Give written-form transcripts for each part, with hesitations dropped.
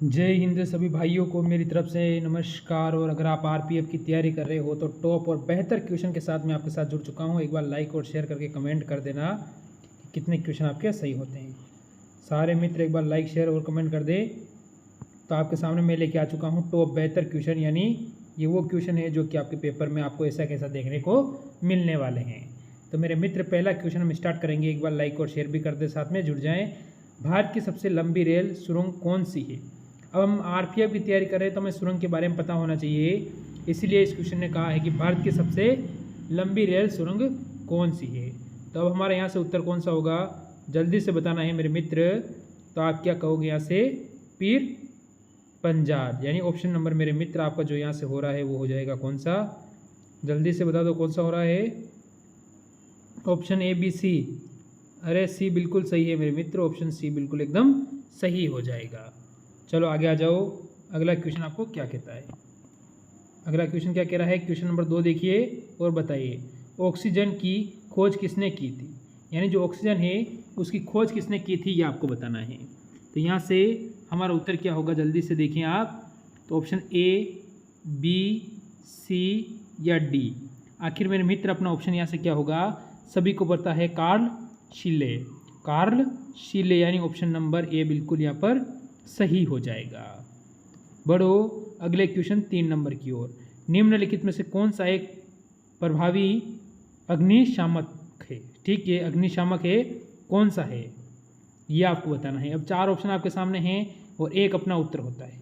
जय हिंद सभी भाइयों को मेरी तरफ से नमस्कार। और अगर आप आरपीएफ की तैयारी कर रहे हो तो टॉप और बेहतर क्वेश्चन के साथ मैं आपके साथ जुड़ चुका हूं। एक बार लाइक और शेयर करके कमेंट कर देना कि कितने क्वेश्चन आपके सही होते हैं। सारे मित्र एक बार लाइक शेयर और कमेंट कर दे। तो आपके सामने मैं लेके आ चुका हूँ टॉप बेहतर क्वेश्चन, यानी ये वो क्वेश्चन है जो कि आपके पेपर में आपको ऐसा कैसा देखने को मिलने वाले हैं। तो मेरे मित्र पहला क्वेश्चन हम स्टार्ट करेंगे। एक बार लाइक और शेयर भी कर दे, साथ में जुड़ जाएं। भारत की सबसे लंबी रेल सुरंग कौन सी है? अब हम आरपीएफ की तैयारी कर रहे हैं तो हमें सुरंग के बारे में पता होना चाहिए, इसीलिए इस क्वेश्चन ने कहा है कि भारत की सबसे लंबी रेल सुरंग कौन सी है। तो अब हमारे यहाँ से उत्तर कौन सा होगा, जल्दी से बताना है मेरे मित्र। तो आप क्या कहोगे यहाँ से? पीर पंजाब, यानी ऑप्शन नंबर मेरे मित्र आपका जो यहाँ से हो रहा है वो हो जाएगा कौन सा? जल्दी से बता दो कौन सा हो रहा है। Option A B C. अरे सी बिल्कुल सही है मेरे मित्र, ऑप्शन सी बिल्कुल एकदम सही हो जाएगा। चलो आगे आ जाओ। अगला क्वेश्चन आपको क्या कहता है? अगला क्वेश्चन क्या कह रहा है? क्वेश्चन नंबर 2 देखिए और बताइए, ऑक्सीजन की खोज किसने की थी? यानी जो ऑक्सीजन है उसकी खोज किसने की थी, ये आपको बताना है। तो यहाँ से हमारा उत्तर क्या होगा, जल्दी से देखें आप। तो ऑप्शन ए, बी, सी या डी। आखिर मेरे मित्र अपना ऑप्शन यहाँ से क्या होगा? सभी को पता है, कार्ल शीले। कार्ल शीले, यानी ऑप्शन नंबर ए बिल्कुल यहाँ पर सही हो जाएगा। बढ़ो अगले क्वेश्चन 3 नंबर की ओर। निम्नलिखित में से कौन सा एक प्रभावी अग्निशामक है? ठीक है, अग्निशामक है, कौन सा है ये आपको बताना है। अब 4 ऑप्शन आपके सामने हैं और एक अपना उत्तर होता है।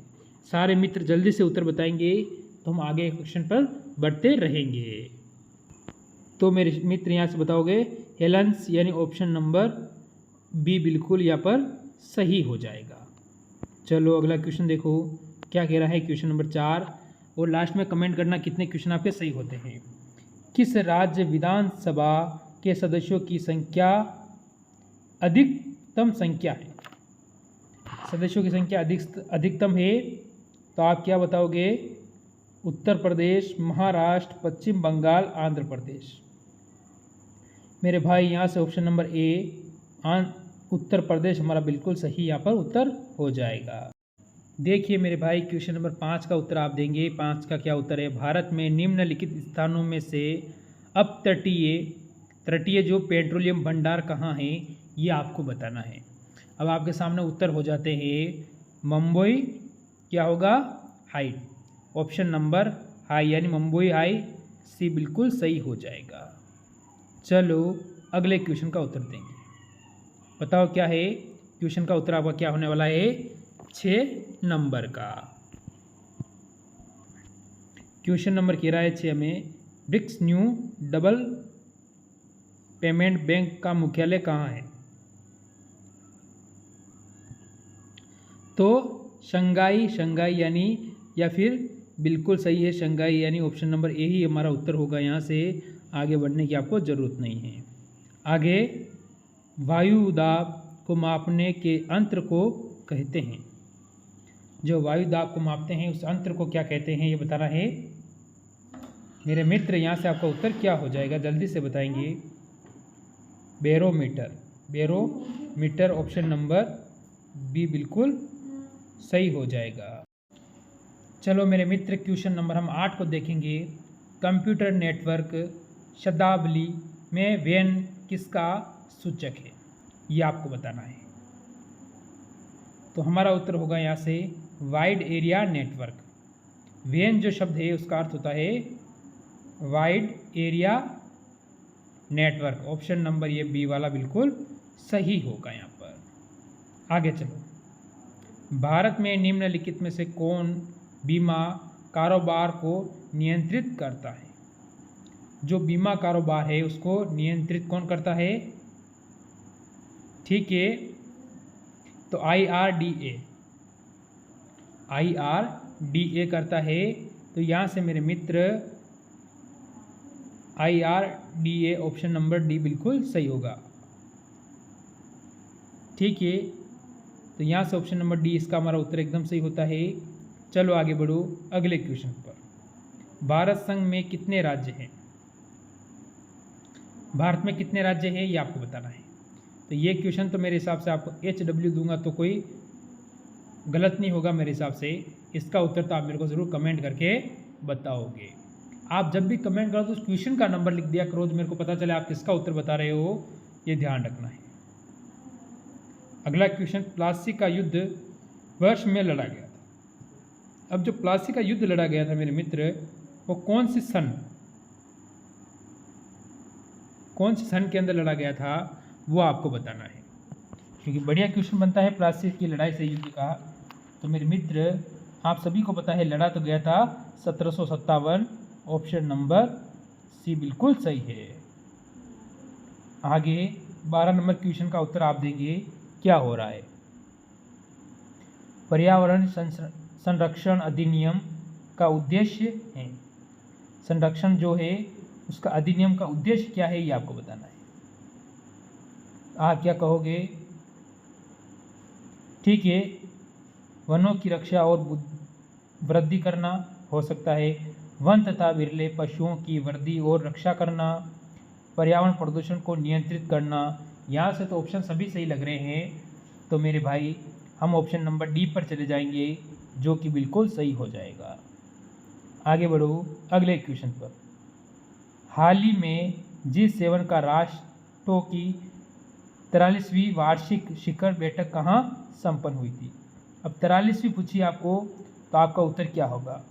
सारे मित्र जल्दी से उत्तर बताएंगे तो हम आगे क्वेश्चन पर बढ़ते रहेंगे। तो मेरे मित्र यहाँ से बताओगे हेलेंस, यानी ऑप्शन नंबर बी बिल्कुल यहाँ पर सही हो जाएगा। चलो अगला क्वेश्चन देखो क्या कह रहा है, क्वेश्चन नंबर 4। और लास्ट में कमेंट करना कितने क्वेश्चन आपके सही होते हैं। किस राज्य विधानसभा के सदस्यों की संख्या अधिकतम संख्या है? सदस्यों की संख्या अधिकतम है, तो आप क्या बताओगे? उत्तर प्रदेश, महाराष्ट्र, पश्चिम बंगाल, आंध्र प्रदेश। मेरे भाई यहाँ से ऑप्शन नंबर ए उत्तर प्रदेश हमारा बिल्कुल सही यहाँ पर उत्तर हो जाएगा। देखिए मेरे भाई क्वेश्चन नंबर 5 का उत्तर आप देंगे। 5 का क्या उत्तर है? भारत में निम्नलिखित स्थानों में से तटीय जो पेट्रोलियम भंडार कहाँ हैं, ये आपको बताना है। अब आपके सामने उत्तर हो जाते हैं। मुंबई क्या होगा? हाई। ऑप्शन नंबर हाई, यानी मुंबई हाई, सी बिल्कुल सही हो जाएगा। चलो अगले क्वेश्चन का उत्तर देंगे। बताओ क्या है क्वेश्चन का उत्तर आपका क्या होने वाला है? 6 नंबर का क्वेश्चन नंबर कह रहा है 6 में, BRICS new double payment bank का मुख्यालय कहाँ है? तो शंघाई यानी, या फिर बिल्कुल सही है शंघाई, यानी ऑप्शन नंबर ए ही हमारा उत्तर होगा। यहाँ से आगे बढ़ने की आपको ज़रूरत नहीं है। आगे, वायु दाब को मापने के यंत्र को कहते हैं। जो वायु दाब को मापते हैं उस यंत्र को क्या कहते हैं, ये बताना है मेरे मित्र। यहाँ से आपका उत्तर क्या हो जाएगा, जल्दी से बताएंगे। Barometer. Barometer, option number B बिल्कुल सही हो जाएगा। चलो मेरे मित्र क्वेश्चन नंबर हम 8 को देखेंगे। कंप्यूटर नेटवर्क शब्दावली में वेन किसका सूचक है, ये आपको बताना है। तो हमारा उत्तर होगा यहाँ से वाइड एरिया नेटवर्क। वेन जो शब्द है उसका अर्थ होता है wide area network. Option number ये बी वाला बिल्कुल सही होगा यहाँ पर। आगे चलो, भारत में निम्नलिखित में से कौन बीमा कारोबार को नियंत्रित करता है? जो बीमा कारोबार है उसको नियंत्रित कौन करता है? ठीक है, तो IRDA करता है। तो यहाँ से मेरे मित्र IRDA ऑप्शन नंबर डी बिल्कुल सही होगा। ठीक है, तो यहाँ से ऑप्शन नंबर डी इसका हमारा उत्तर एकदम सही होता है। चलो आगे बढ़ो अगले क्वेश्चन पर। भारत संघ में कितने राज्य हैं? भारत में कितने राज्य हैं ये आपको बताना है। तो ये क्वेश्चन तो मेरे हिसाब से आपको HW दूंगा तो कोई गलत नहीं होगा मेरे हिसाब से। इसका उत्तर तो आप मेरे को ज़रूर कमेंट करके बताओगे। आप जब भी कमेंट करो तो उस क्वेश्चन का नंबर लिख दिया करो, तो मेरे को पता चले आप किसका उत्तर बता रहे हो, ये ध्यान रखना है। अगला क्वेश्चन, प्लासी का युद्ध वर्ष में लड़ा गया था। अब जो प्लासी का युद्ध लड़ा गया था मेरे मित्र, वो कौन सी सन के अंदर लड़ा गया था, वो आपको बताना है। क्योंकि बढ़िया क्वेश्चन बनता है प्लासी की लड़ाई से युद्ध का। तो मेरे मित्र, आप सभी को पता है लड़ा तो गया था 1757। ऑप्शन नंबर सी बिल्कुल सही है। आगे 12 नंबर क्वेश्चन का उत्तर आप देंगे, क्या हो रहा है। पर्यावरण संरक्षण अधिनियम का उद्देश्य है, संरक्षण जो है उसका अधिनियम का उद्देश्य क्या है, ये आपको बताना है। आप क्या कहोगे? ठीक है, वनों की रक्षा और वृद्धि करना हो सकता है, वन तथा विरले पशुओं की वृद्धि और रक्षा करना, पर्यावरण प्रदूषण को नियंत्रित करना। यहाँ से तो ऑप्शन सभी सही लग रहे हैं। तो मेरे भाई, हम ऑप्शन नंबर डी पर चले जाएंगे, जो कि बिल्कुल सही हो जाएगा। आगे बढ़ो अगले क्वेश्चन पर। हाल ही में G7 का राष्ट्रों की 43वीं वार्षिक शिखर बैठक कहाँ संपन्न हुई थी। अब 43वीं पूछी आपको, तो आपका उत्तर क्या होगा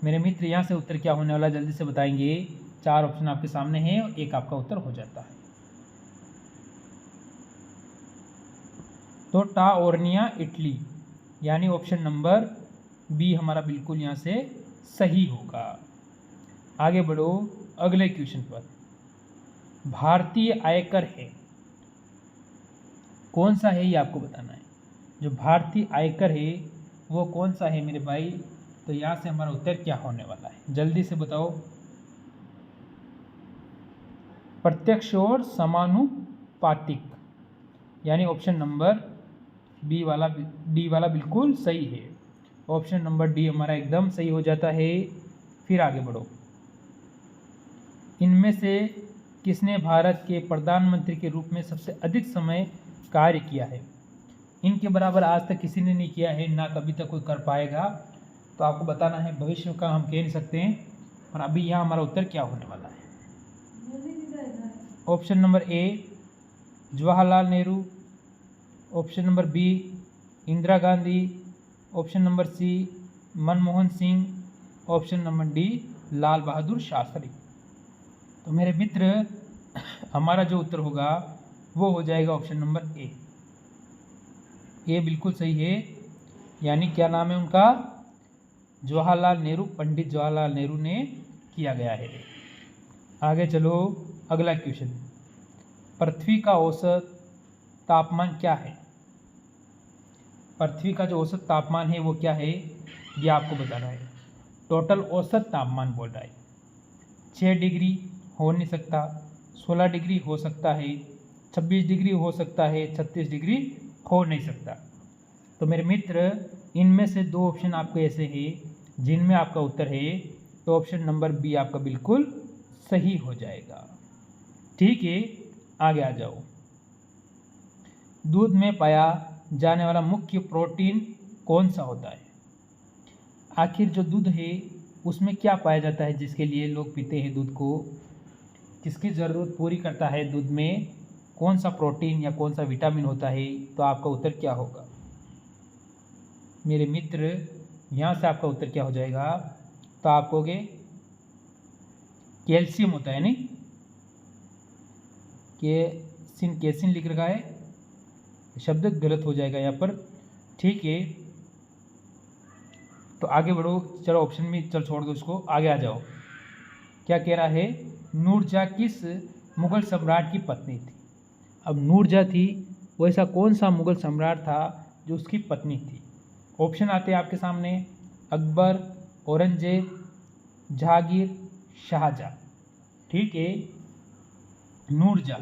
मेरे मित्र? यहाँ से उत्तर क्या होने वाला जल्दी से बताएंगे। 4 ऑप्शन आपके सामने हैं और एक आपका उत्तर हो जाता है। तो टाओर्निया इटली, यानी ऑप्शन नंबर बी हमारा बिल्कुल यहाँ से सही होगा। आगे बढ़ो अगले क्वेश्चन पर। भारतीय आयकर है, कौन सा है ये आपको बताना है। जो भारतीय आयकर है वो कौन सा है मेरे भाई? तो यहाँ से हमारा उत्तर क्या होने वाला है, जल्दी से बताओ। प्रत्यक्ष और समानुपातिक, यानी ऑप्शन नंबर डी वाला बिल्कुल सही है। ऑप्शन नंबर डी हमारा एकदम सही हो जाता है। फिर आगे बढ़ो। इनमें से किसने भारत के प्रधानमंत्री के रूप में सबसे अधिक समय कार्य किया है? इनके बराबर आज तक किसी ने नहीं किया है, ना कभी तक कोई कर पाएगा। तो आपको बताना है, भविष्य का हम कह नहीं सकते हैं, और अभी यहाँ हमारा उत्तर क्या होने वाला है। Option number A Jawaharlal Nehru, option number B Indira Gandhi, option number C Manmohan Singh, option number D Lal Bahadur Shastri. तो मेरे मित्र, हमारा जो उत्तर होगा वो हो जाएगा ऑप्शन नंबर ए। ये बिल्कुल सही है, यानी क्या नाम है उनका? जवाहरलाल नेहरू, पंडित जवाहरलाल नेहरू ने किया गया है। आगे चलो अगला क्वेश्चन। पृथ्वी का औसत तापमान क्या है? पृथ्वी का जो औसत तापमान है वो क्या है, ये आपको बताना है। टोटल औसत तापमान बोल रहा है। 6 डिग्री हो नहीं सकता, 16 डिग्री हो सकता है, 26 डिग्री हो सकता है, 36 डिग्री हो नहीं सकता। तो मेरे मित्र, इनमें से 2 ऑप्शन आपके ऐसे हैं जिनमें आपका उत्तर है, तो ऑप्शन नंबर बी आपका बिल्कुल सही हो जाएगा। ठीक है, आगे आ जाओ। दूध में पाया जाने वाला मुख्य प्रोटीन कौन सा होता है? आखिर जो दूध है उसमें क्या पाया जाता है जिसके लिए लोग पीते हैं दूध को? किसकी ज़रूरत पूरी करता है दूध में? कौन सा प्रोटीन या कौन सा विटामिन होता है? तो आपका उत्तर क्या होगा मेरे मित्र? यहाँ से आपका उत्तर क्या हो जाएगा? तो आप कहोगे कैल्शियम होता है, नहीं? कैसिन लिख रखा है, शब्द गलत हो जाएगा यहाँ पर। ठीक है, तो आगे बढ़ो। चलो ऑप्शन में चल छोड़ दो उसको, आगे आ जाओ। क्या कह रहा है? नूरजहाँ किस मुगल सम्राट की पत्नी थी? अब नूरजहाँ थी, वैसा कौन सा मुगल सम्राट था जो उसकी पत्नी थी? ऑप्शन आते हैं आपके सामने, अकबर, औरंगजेब, जहांगीर, शाहजहाँ। ठीक है, नूरजहाँ।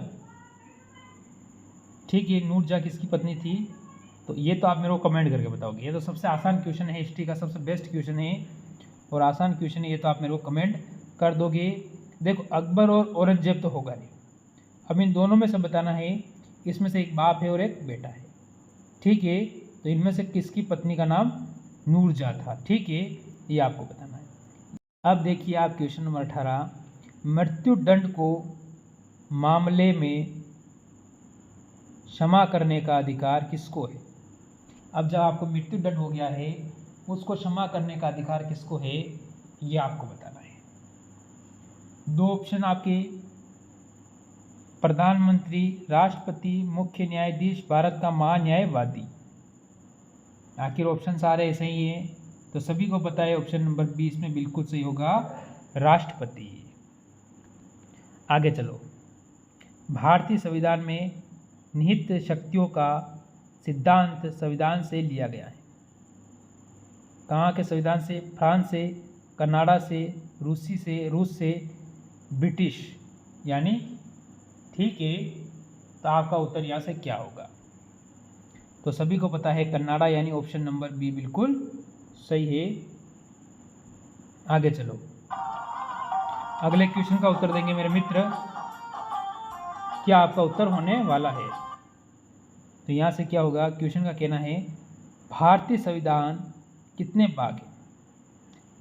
ठीक है, नूरजहाँ किसकी पत्नी थी? तो ये तो आप मेरे को कमेंट करके बताओगे। ये तो सबसे आसान क्वेश्चन है, हिस्ट्री का सबसे बेस्ट क्वेश्चन है और आसान क्वेश्चन है, ये तो आप मेरे को कमेंट कर दोगे। देखो, अकबर और औरंगजेब तो होगा नहीं। अब इन दोनों में से बताना है, इसमें से एक बाप है और एक बेटा है। ठीक है, तो इनमें से किसकी पत्नी का नाम नूरजहाँ था, ठीक है, ये आपको बताना है। अब देखिए आप क्वेश्चन नंबर 18, मृत्युदंड को मामले में क्षमा करने का अधिकार किसको है। अब जब आपको मृत्युदंड हो गया है उसको क्षमा करने का अधिकार किसको है, ये आपको बताना है। दो ऑप्शन आपके, प्रधानमंत्री, राष्ट्रपति, मुख्य न्यायाधीश, भारत का महान्यायवादी। आखिर ऑप्शन सारे ऐसे ही हैं, तो सभी को पता है ऑप्शन नंबर 20 में बिल्कुल सही होगा, राष्ट्रपति। आगे चलो, भारतीय संविधान में निहित शक्तियों का सिद्धांत संविधान से लिया गया है। कहाँ के संविधान से? फ्रांस से, कनाडा से, रूस से, ब्रिटिश यानी, ठीक है, तो आपका उत्तर यहाँ से क्या होगा? तो सभी को पता है कनाडा, यानी ऑप्शन नंबर बी बिल्कुल सही है। आगे चलो, अगले क्वेश्चन का उत्तर देंगे मेरे मित्र, क्या आपका उत्तर होने वाला है। तो यहाँ से क्या होगा, क्वेश्चन का कहना है भारतीय संविधान कितने भाग है,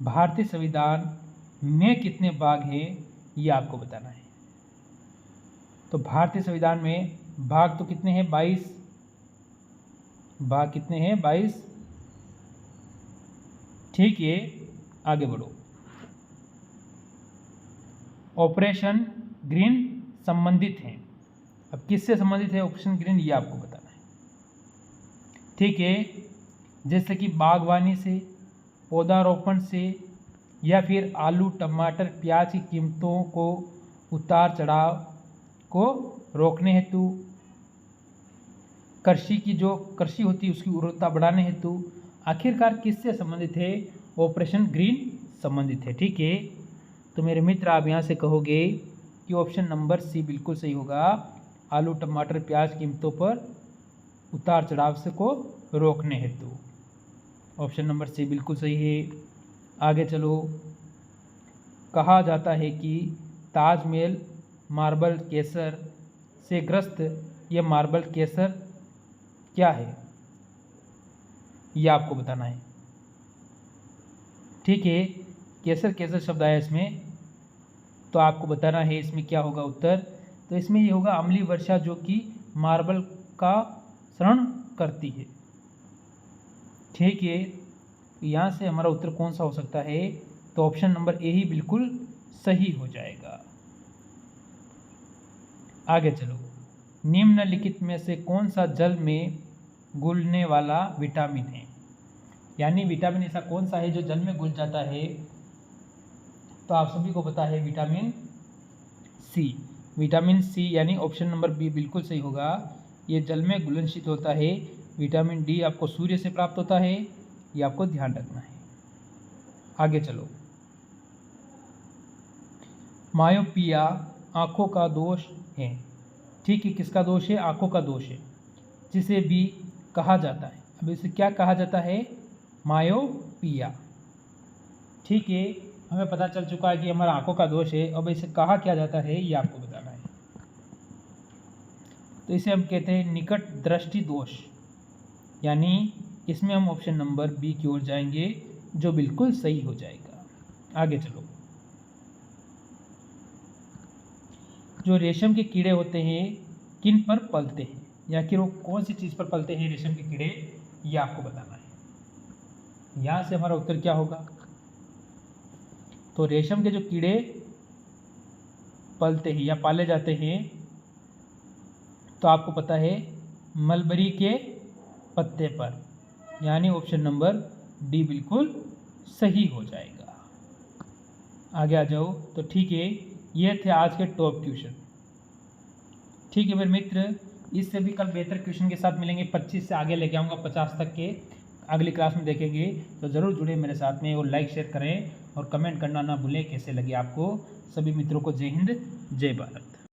भारतीय संविधान में कितने भाग हैं, ये आपको बताना है। तो भारतीय संविधान में भाग तो कितने हैं, 22 भाग, कितने हैं, 22, ठीक है। आगे बढ़ो, ऑपरेशन ग्रीन संबंधित हैं। अब किससे संबंधित है ऑपरेशन ग्रीन, ये आपको बताना है, ठीक है। जैसे कि बागवानी से, पौधारोपण से, या फिर आलू, टमाटर, प्याज की कीमतों को उतार चढ़ाव को रोकने हेतु, कृषि की जो कृषि होती है उसकी उर्वरता बढ़ाने हेतु, आखिरकार किससे संबंधित है, ऑपरेशन ग्रीन संबंधित है, ठीक है। तो मेरे मित्र आप यहाँ से कहोगे कि ऑप्शन नंबर सी बिल्कुल सही होगा, आलू, टमाटर, प्याज कीमतों पर उतार चढ़ाव से को रोकने हेतु, ऑप्शन नंबर सी बिल्कुल सही है। आगे चलो, कहा जाता है कि ताजमहल मार्बल केसर से ग्रस्त, यह मार्बल केसर क्या है, यह आपको बताना है, ठीक है। केसर केसर शब्द आया इसमें, तो आपको बताना है इसमें क्या होगा उत्तर। तो इसमें ये होगा अम्लीय वर्षा, जो कि मार्बल का क्षरण करती है, ठीक है। यहाँ से हमारा उत्तर कौन सा हो सकता है, तो ऑप्शन नंबर ए ही बिल्कुल सही हो जाएगा। आगे चलो, निम्नलिखित में से कौन सा जल में घुलने वाला विटामिन है, यानी विटामिन ऐसा कौन सा है जो जल में घुल जाता है। तो आप सभी को पता है विटामिन सी, विटामिन सी यानी ऑप्शन नंबर बी बिल्कुल सही होगा, ये जल में घुलनशील होता है। विटामिन डी आपको सूर्य से प्राप्त होता है, ये आपको ध्यान रखना है। आगे चलो, मायोपिया आँखों का दोष है, ठीक है, किसका दोष है, आँखों का दोष है, जिसे भी कहा जाता है। अब इसे क्या कहा जाता है, मायोपिया, ठीक है। हमें पता चल चुका है कि हमारा आँखों का दोष है, अब इसे कहा क्या जाता है ये आपको बताना है। तो इसे हम कहते हैं निकट दृष्टि दोष, यानी इसमें हम ऑप्शन नंबर बी की ओर जाएंगे, जो बिल्कुल सही हो जाएगा। आगे चलो, जो रेशम के कीड़े होते हैं किन पर पलते हैं, या कि वो कौन सी चीज़ पर पलते हैं रेशम के कीड़े, ये आपको बताना है। यहाँ से हमारा उत्तर क्या होगा, तो रेशम के जो कीड़े पलते हैं या पाले जाते हैं, तो आपको पता है मलबरी के पत्ते पर, यानी ऑप्शन नंबर डी बिल्कुल सही हो जाएगा। आगे आ जाओ, तो ठीक है, ये थे आज के टॉप क्वेश्चन, ठीक है मेरे मित्र। इससे भी कल बेहतर क्वेश्चन के साथ मिलेंगे, 25 से आगे लेके आऊँगा 50 तक के, अगली क्लास में देखेंगे। तो ज़रूर जुड़े मेरे साथ में और लाइक शेयर करें और कमेंट करना ना भूलें कैसे लगे आपको। सभी मित्रों को जय हिंद, जय भारत।